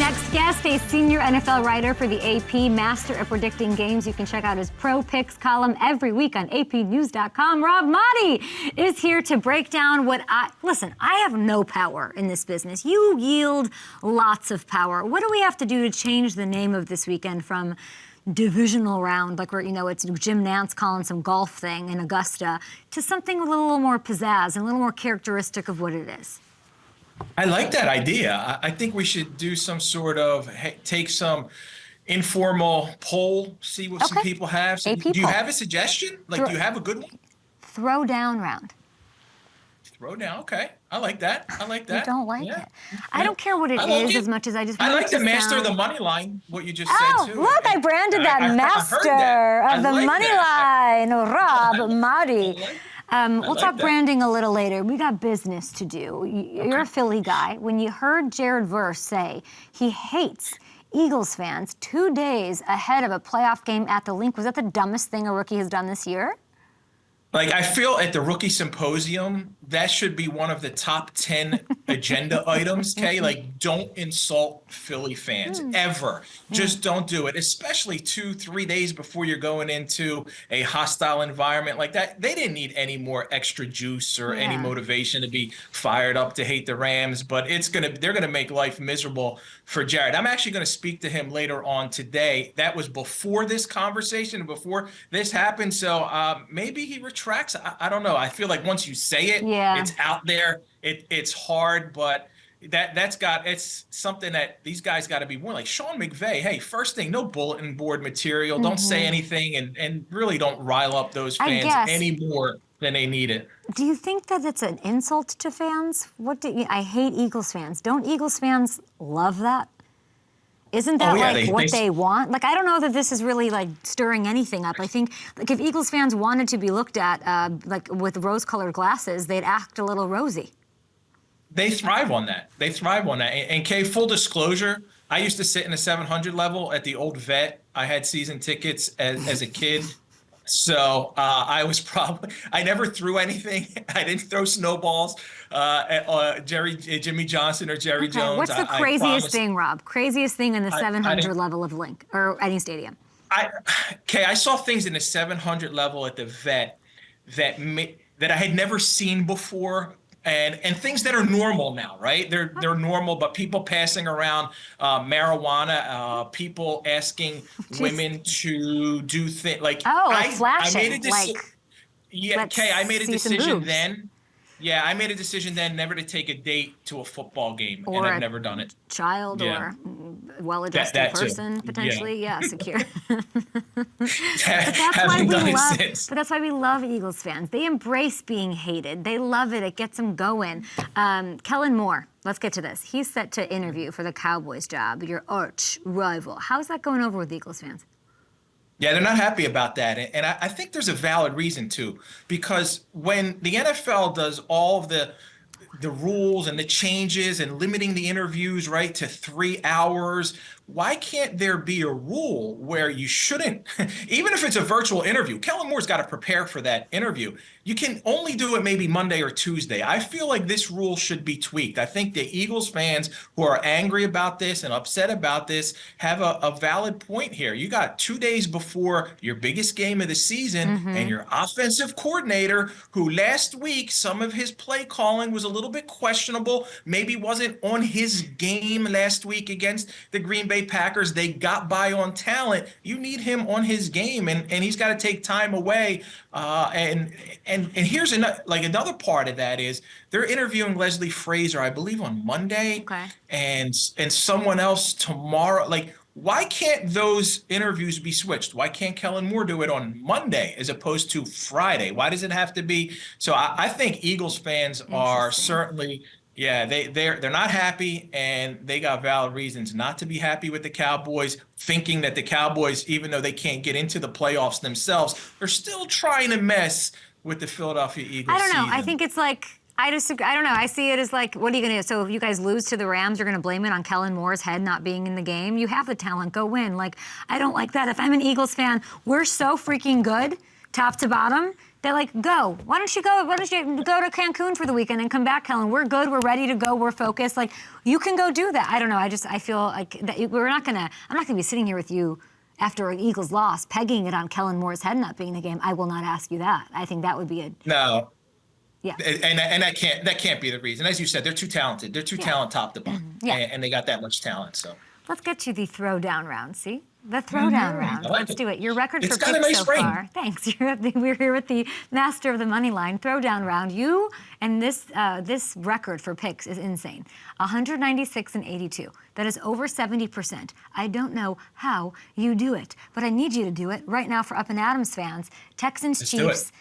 next guest, a senior NFL writer for the AP, master of predicting games. You can check out his Pro Picks column every week on apnews.com. Rob MAADDI is here to break down listen, I have no power in this business. You yield lots of power. What do we have to do to change the name of this weekend from divisional round, like it's Jim Nantz calling some golf thing in Augusta, to something a little more pizzazz and a little more characteristic of what it is? I like that idea. I think we should do some sort of, take some informal poll, see what some people have. So do you have a suggestion? Do you have a good one? Throw down round. Throw down, okay. I like that. You don't like it. I don't care what it is as much as I just want I like to the master of the money line, what you just said too. Look, I branded that master of the money line, Rob MAADDI. We'll talk branding a little later. We got business to do. You're a Philly guy. When you heard Jared Verse say he hates Eagles fans 2 days ahead of a playoff game at the Link, was that the dumbest thing a rookie has done this year? I feel at the rookie symposium, that should be one of the top 10 agenda items, okay? Don't insult Philly fans, ever. Just don't do it, especially 2-3 days before you're going into a hostile environment like that. They didn't need any more extra juice or any motivation to be fired up to hate the Rams, but they're gonna make life miserable for Jared. I'm actually gonna speak to him later on today. That was before this conversation, before this happened, so maybe he retracts. I don't know. I feel like once you say it, it's out there. It's hard, but it's something that these guys got to be more like Sean McVay. Hey, first thing, no bulletin board material. Don't say anything, and really don't rile up those fans any more than they need it. Do you think that it's an insult to fans? I hate Eagles fans. Don't Eagles fans love that? Isn't that what they want? I don't know that this is really stirring anything up. I think if Eagles fans wanted to be looked at with rose-colored glasses, they'd act a little rosy. They thrive on that. And Kay, full disclosure, I used to sit in the 700 level at the old vet. I had season tickets as a kid. So I never threw anything. I didn't throw snowballs at Jimmy Johnson or Jerry Jones. What's the craziest thing, Rob? Craziest thing in the 700 level of Link or any stadium? I saw things in the 700 level at the vet that I had never seen before. And things that are normal now, right? They're normal, but people passing around marijuana, people asking women to do things flashing. I made a decision. Kay, I made a decision then. Yeah, I made a decision then never to take a date to a football game, and I've never done it. Child or well-adjusted person, potentially, secure. But that's why we love Eagles fans. They embrace being hated. They love it. It gets them going. Kellen Moore, let's get to this. He's set to interview for the Cowboys job, your arch rival. How's that going over with Eagles fans? Yeah, they're not happy about that. And I think there's a valid reason, too, because when the NFL does all of the rules and the changes and limiting the interviews, right, to 3 hours, why can't there be a rule where you shouldn't, even if it's a virtual interview, Kellen Moore's got to prepare for that interview. You can only do it maybe Monday or Tuesday. I feel like this rule should be tweaked. I think the Eagles fans who are angry about this and upset about this have a valid point here. You got 2 days before your biggest game of the season and your offensive coordinator, who last week, some of his play calling was a little bit questionable, maybe wasn't on his game last week against the Green Bay Packers. They got by on talent. You need him on his game, and he's got to take time away. And here's another part of that is they're interviewing Leslie Frazier, I believe, on Monday, and someone else tomorrow. Why can't those interviews be switched? Why can't Kellen Moore do it on Monday as opposed to Friday? Why does it have to be? So I think Eagles fans are certainly. Yeah, they're not happy, and they got valid reasons not to be happy with the Cowboys, thinking that the Cowboys, even though they can't get into the playoffs themselves, are still trying to mess with the Philadelphia Eagles. I don't know. Season. I think it's I disagree. I don't know. I see it as what are you going to do? So if you guys lose to the Rams, you're going to blame it on Kellen Moore's head not being in the game? You have the talent. Go win. I don't like that. If I'm an Eagles fan, we're so freaking good, top to bottom, They're like, go. Why don't you go to Cancun for the weekend and come back, Kellen? We're good. We're ready to go. We're focused. Like, you can go do that. I don't know. I feel like that I'm not gonna be sitting here with you after an Eagles loss, pegging it on Kellen Moore's head not being in the game. I will not ask you that. I think that would be No. Yeah. And that can't be the reason. As you said, they're too talented. They're too talented top to bottom. Yeah. And they got that much talent. So let's get to the throwdown round. See? The throwdown round. Like Let's do it. Your record it's for got picks a nice so ring. far. Thanks. We're here with the master of the money line throwdown round. You and this record for picks is insane. 196 and 82. That is over 70%. I don't know how you do it, but I need you to do it right now for Up and Adams fans. Texans Chiefs.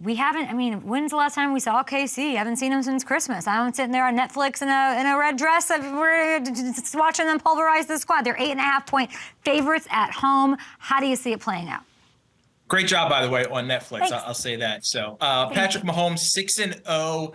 We haven't, when's the last time we saw KC? Haven't seen him since Christmas. I'm sitting there on Netflix in a red dress. We're just watching them pulverize the squad. They're 8.5-point favorites at home. How do you see it playing out? Great job, by the way, on Netflix. Thanks. I'll say that. So Patrick Mahomes, 6-0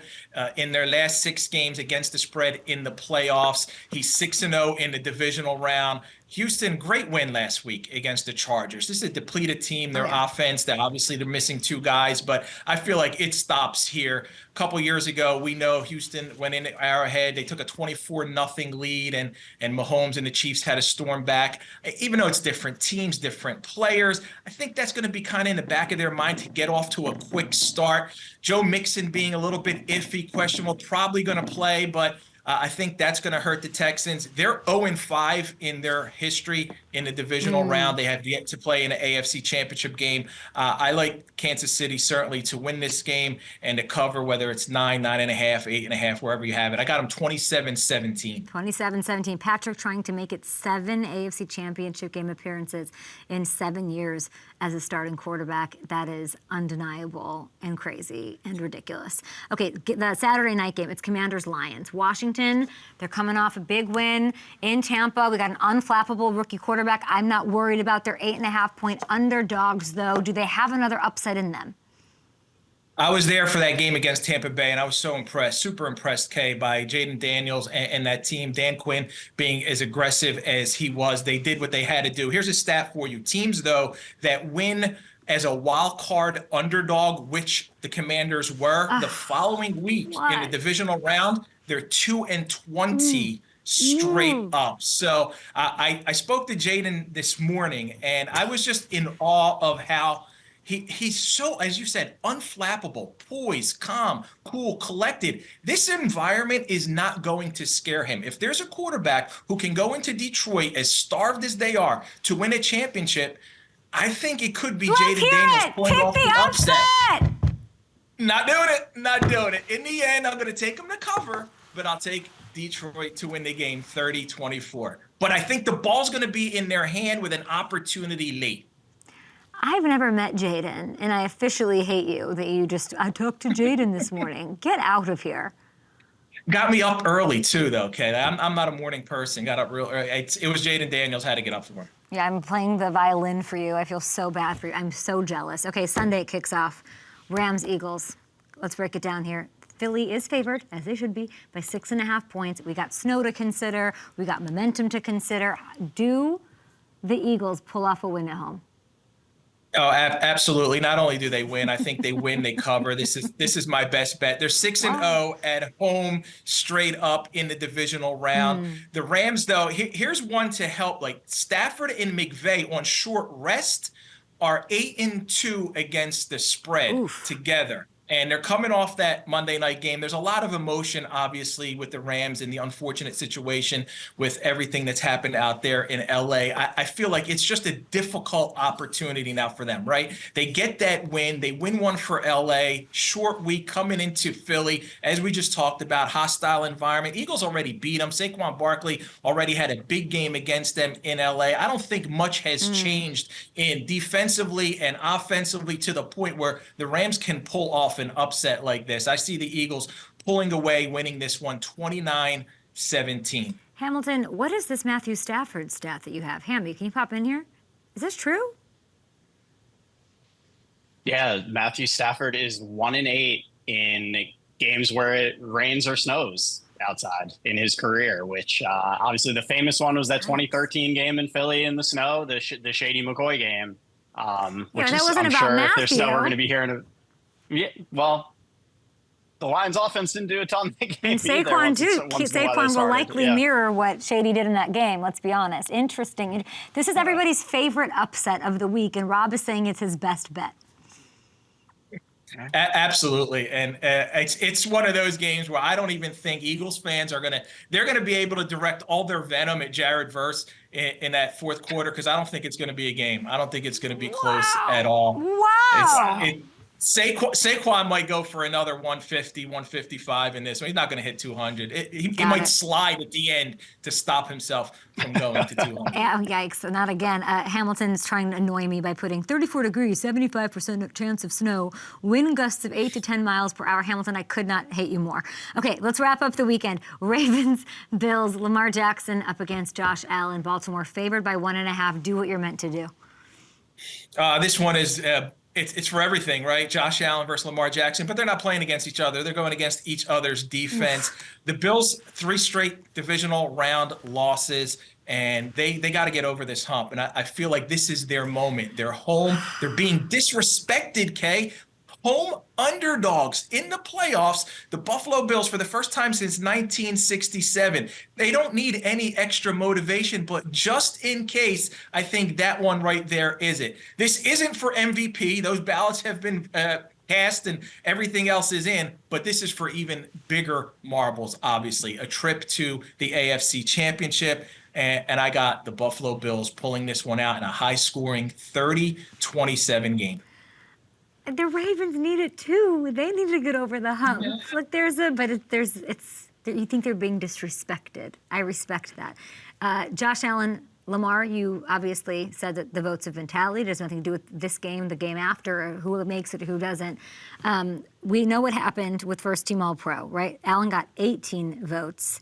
in their last 6 games against the spread in the playoffs. He's 6-0 in the divisional round. Houston, great win last week against the Chargers. This is a depleted team. Their offense, they're missing 2 guys, but I feel like it stops here. A couple years ago, we know Houston went in Arrowhead. They took a 24-0 lead, and Mahomes and the Chiefs had to storm back. Even though it's different teams, different players, I think that's going to be kind of in the back of their mind to get off to a quick start. Joe Mixon being a little bit iffy, questionable, probably going to play, but I think that's going to hurt the Texans. They're 0-5 in their history in the divisional round. They have yet to play in an AFC championship game. I like Kansas City certainly to win this game and to cover, whether it's 9, 9.5, 8.5, wherever you have it. I got them 27-17. 27-17. Patrick trying to make it 7 AFC championship game appearances in 7 years as a starting quarterback. That is undeniable and crazy and ridiculous. Okay, the Saturday night game, it's Commanders-Lions. Washington, they're coming off a big win in Tampa. We got an unflappable rookie quarterback. I'm not worried about their 8.5-point underdogs, though. Do they have another upset in them? I was there for that game against Tampa Bay, and I was so impressed, super impressed, Kay, by Jaden Daniels and that team. Dan Quinn being as aggressive as he was. They did what they had to do. Here's a stat for you. Teams, though, that win as a wild card underdog, which the Commanders were, the following week in the divisional round, they're 2-20 straight up. So I spoke to Jaden this morning, and I was just in awe of how he's so, as you said, unflappable, poised, calm, cool, collected. This environment is not going to scare him. If there's a quarterback who can go into Detroit as starved as they are to win a championship, I think it could be Jaden Daniels pulling off the upset. Not doing it. Not doing it. In the end, I'm going to take him to cover, but I'll take Detroit to win the game 30-24. But I think the ball's going to be in their hand with an opportunity late. I've never met Jaden, and I officially hate you that I talked to Jaden this morning. Get out of here. Got me up early, too, though, okay? I'm not a morning person. Got up real early. It was Jaden Daniels had to get up for him. Yeah, I'm playing the violin for you. I feel so bad for you. I'm so jealous. Okay, Sunday it kicks off. Rams, Eagles. Let's break it down here. Philly is favored, as they should be, by 6.5 points. We got snow to consider. We got momentum to consider. Do the Eagles pull off a win at home? Oh, absolutely. Not only do they win, I think they win, they cover. This is my best bet. They're 6-0 at home, straight up in the divisional round. The Rams, though, here's one to help. Like Stafford and McVay on short rest are 8-2 against the spread together. And they're coming off that Monday night game. There's a lot of emotion, obviously, with the Rams and the unfortunate situation with everything that's happened out there in L.A. I feel like it's just a difficult opportunity now for them, right? They get that win. They win one for L.A. Short week coming into Philly. As we just talked about, hostile environment. Eagles already beat them. Saquon Barkley already had a big game against them in L.A. I don't think much has changed in defensively and offensively to the point where the Rams can pull off an upset like this. I see the Eagles pulling away, winning this one 29-17. Hamilton, what is this Matthew Stafford stat that you have? Hammy, can you pop in here? Is this true? Yeah, Matthew Stafford is 1-8 in games where it rains or snows outside in his career, which obviously the famous one was that 2013 game in Philly in the snow, the Shady McCoy game. Which that is, wasn't I'm about sure Matthew. if there's snow, we're going to be hearing of. Yeah, well, the Lions offense didn't do a ton of the game. And Saquon, too. Saquon will likely mirror what Shady did in that game, let's be honest. Interesting. This is everybody's favorite upset of the week, and Rob is saying it's his best bet. Absolutely, and it's one of those games where I don't even think Eagles fans are they're gonna be able to direct all their venom at Jared Verse in that fourth quarter, because I don't think it's gonna be a game. I don't think it's gonna be close at all. Wow. Saquon might go for another 150, 155 in this one. He's not going to hit 200. He might slide at the end to stop himself from going to 200. Yeah, yikes, not again. Hamilton's trying to annoy me by putting 34 degrees, 75% chance of snow, wind gusts of 8 to 10 miles per hour. Hamilton, I could not hate you more. Okay, let's wrap up the weekend. Ravens, Bills, Lamar Jackson up against Josh Allen. Baltimore favored by 1.5. Do what you're meant to do. This one is... It's for everything, right? Josh Allen versus Lamar Jackson, but they're not playing against each other. They're going against each other's defense. The Bills, 3 straight divisional round losses, and they got to get over this hump. And I feel like this is their moment. They're home. They're being disrespected, Kay. Home underdogs in the playoffs, the Buffalo Bills, for the first time since 1967. They don't need any extra motivation, but just in case, I think that one right there is it. This isn't for MVP. Those ballots have been cast and everything else is in, but this is for even bigger marbles, obviously. A trip to the AFC Championship, and I got the Buffalo Bills pulling this one out in a high-scoring 30-27 game. The Ravens need it too. They need to get over the hump. Yeah. Look, you think they're being disrespected. I respect that. Josh Allen, Lamar, you obviously said that the votes have been tallied. It has nothing to do with this game, the game after, or who makes it, who doesn't. We know what happened with first team All-Pro, right? Allen got 18 votes,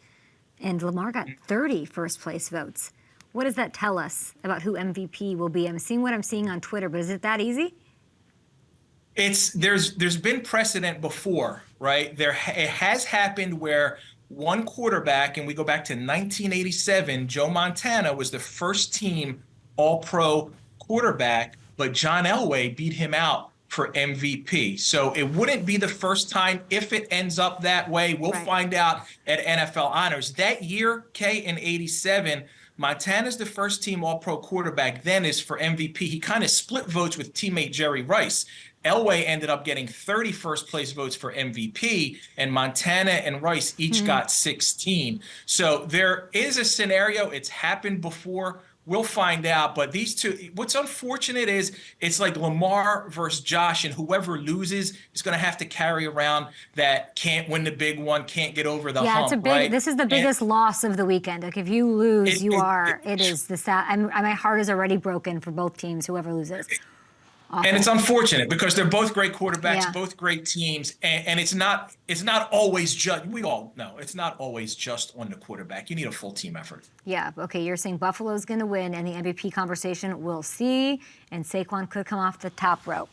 and Lamar got 30 first place votes. What does that tell us about who MVP will be? I'm seeing what I'm seeing on Twitter, but is it that easy? There's been precedent before, right? It has happened where one quarterback, and we go back to 1987, Joe Montana was the first team All-Pro quarterback, but John Elway beat him out for MVP. So it wouldn't be the first time if it ends up that way. We'll find out at NFL Honors. That year, Kay, in 87, Montana's the first team All-Pro quarterback then is for MVP. He kind of split votes with teammate Jerry Rice. Elway ended up getting 30 first-place votes for MVP, and Montana and Rice each got 16. So there is a scenario. It's happened before. We'll find out. But these two, what's unfortunate is it's like Lamar versus Josh, and whoever loses is going to have to carry around that can't win the big one, can't get over the hump, it's a big, right? This is the biggest loss of the weekend. Like, if you lose, my heart is already broken for both teams, whoever loses. Awful. And it's unfortunate because they're both great quarterbacks, both great teams, and it's not always just, we all know, it's not always just on the quarterback. You need a full team effort. Yeah, okay, you're saying Buffalo's going to win, and the MVP conversation we'll see, and Saquon could come off the top rope.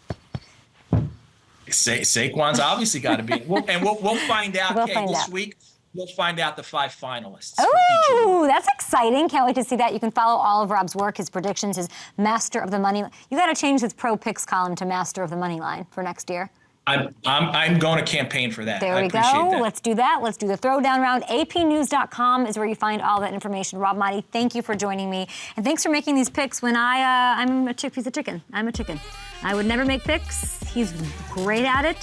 Saquon's obviously got to be, and we'll find out this week. We'll find out the 5 finalists. Oh, that's exciting. Can't wait to see that. You can follow all of Rob's work, his predictions, his Master of the Money. You got to change his Pro Picks column to Master of the Money Line for next year. I'm going to campaign for that. There we go. That. Let's do that. Let's do the throwdown round. APnews.com is where you find all that information. Rob MAADDI, thank you for joining me. And thanks for making these picks when I'm a piece of chicken. I'm a chicken. I would never make picks. He's great at it.